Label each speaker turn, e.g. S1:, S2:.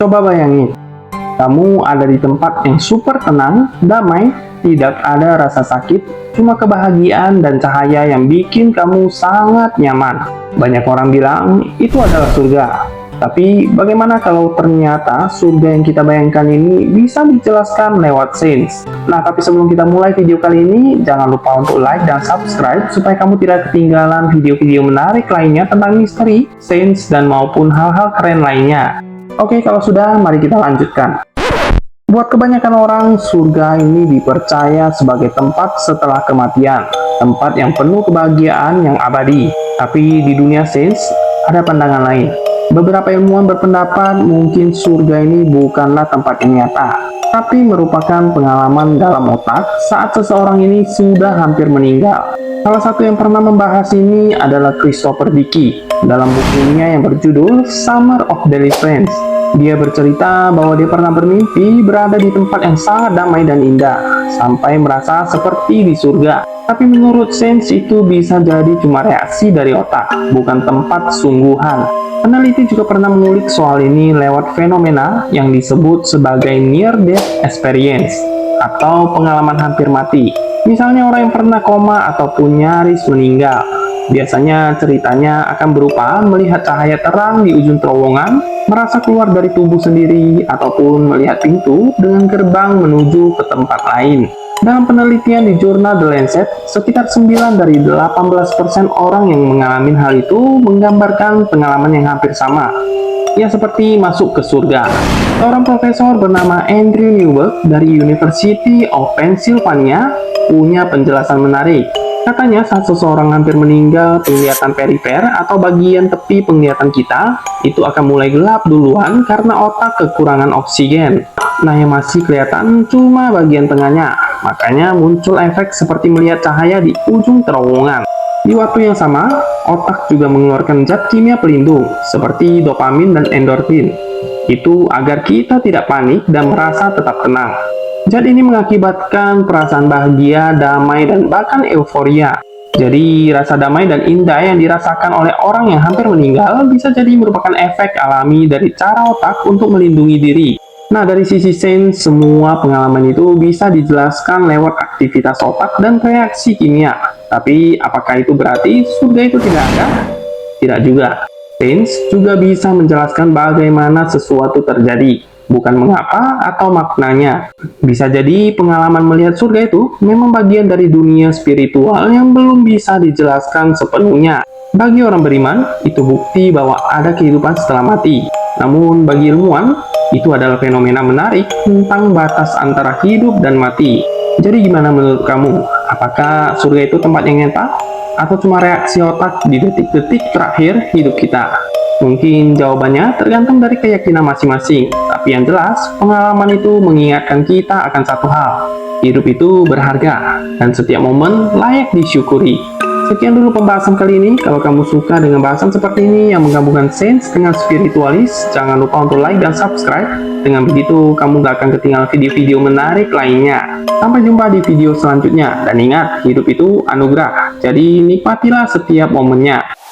S1: Coba bayangin, kamu ada di tempat yang super tenang, damai, tidak ada rasa sakit, cuma kebahagiaan dan cahaya yang bikin kamu sangat nyaman. Banyak orang bilang itu adalah surga. Tapi bagaimana kalau ternyata surga yang kita bayangkan ini bisa dijelaskan lewat sains? Nah, tapi sebelum kita mulai video kali ini, jangan lupa untuk like dan subscribe supaya kamu tidak ketinggalan video-video menarik lainnya tentang misteri, sains, dan maupun hal-hal keren lainnya. Oke, kalau sudah, mari kita lanjutkan. Buat kebanyakan orang, surga ini dipercaya sebagai tempat setelah kematian, tempat yang penuh kebahagiaan yang abadi. Tapi di dunia sains, ada pandangan lain. Beberapa ilmuwan berpendapat mungkin surga ini bukanlah tempat yang nyata, tapi merupakan pengalaman dalam otak saat seseorang ini sudah hampir meninggal. Salah satu yang pernah membahas ini adalah Christopher Dickey dalam bukunya yang berjudul Summer of Deliverance. Dia bercerita bahwa dia pernah bermimpi berada di tempat yang sangat damai dan indah, sampai merasa seperti di surga. Tapi menurut sains itu bisa jadi cuma reaksi dari otak, bukan tempat sungguhan. Peneliti juga pernah mengulik soal ini lewat fenomena yang disebut sebagai near-death experience, atau pengalaman hampir mati. Misalnya orang yang pernah koma ataupun nyaris meninggal. Biasanya ceritanya akan berupa melihat cahaya terang di ujung terowongan, merasa keluar dari tubuh sendiri, ataupun melihat pintu dengan gerbang menuju ke tempat lain. Dalam penelitian di jurnal The Lancet, sekitar 9 dari 18% orang yang mengalami hal itu menggambarkan pengalaman yang hampir sama, ya seperti masuk ke surga. Seorang profesor bernama Andrew Newberg dari University of Pennsylvania punya penjelasan menarik. Katanya saat seseorang hampir meninggal, penglihatan perifer atau bagian tepi penglihatan kita itu akan mulai gelap duluan karena otak kekurangan oksigen. Nah, yang masih kelihatan cuma bagian tengahnya. Makanya muncul efek seperti melihat cahaya di ujung terowongan. Di waktu yang sama, otak juga mengeluarkan zat kimia pelindung seperti dopamin dan endorfin. Itu agar kita tidak panik dan merasa tetap tenang. Zat ini mengakibatkan perasaan bahagia, damai, dan bahkan euforia. Jadi, rasa damai dan indah yang dirasakan oleh orang yang hampir meninggal bisa jadi merupakan efek alami dari cara otak untuk melindungi diri. Nah, dari sisi sains, semua pengalaman itu bisa dijelaskan lewat aktivitas otak dan reaksi kimia. Tapi, apakah itu berarti surga itu tidak ada? Tidak juga. Sains juga bisa menjelaskan bagaimana sesuatu terjadi, bukan mengapa atau maknanya. Bisa jadi pengalaman melihat surga itu memang bagian dari dunia spiritual yang belum bisa dijelaskan sepenuhnya. Bagi orang beriman, itu bukti bahwa ada kehidupan setelah mati. Namun bagi ilmuwan, itu adalah fenomena menarik tentang batas antara hidup dan mati. Jadi gimana menurut kamu? Apakah surga itu tempat yang nyata? Atau cuma reaksi otak di detik-detik terakhir hidup kita? Mungkin jawabannya tergantung dari keyakinan masing-masing. Tapi yang jelas, pengalaman itu mengingatkan kita akan satu hal. Hidup itu berharga, dan setiap momen layak disyukuri. Sekian dulu pembahasan kali ini. Kalau kamu suka dengan bahasan seperti ini yang menggabungkan sains dengan spiritualis, jangan lupa untuk like dan subscribe. Dengan begitu, kamu gak akan ketinggalan video-video menarik lainnya. Sampai jumpa di video selanjutnya. Dan ingat, hidup itu anugerah. Jadi nikmatilah setiap momennya.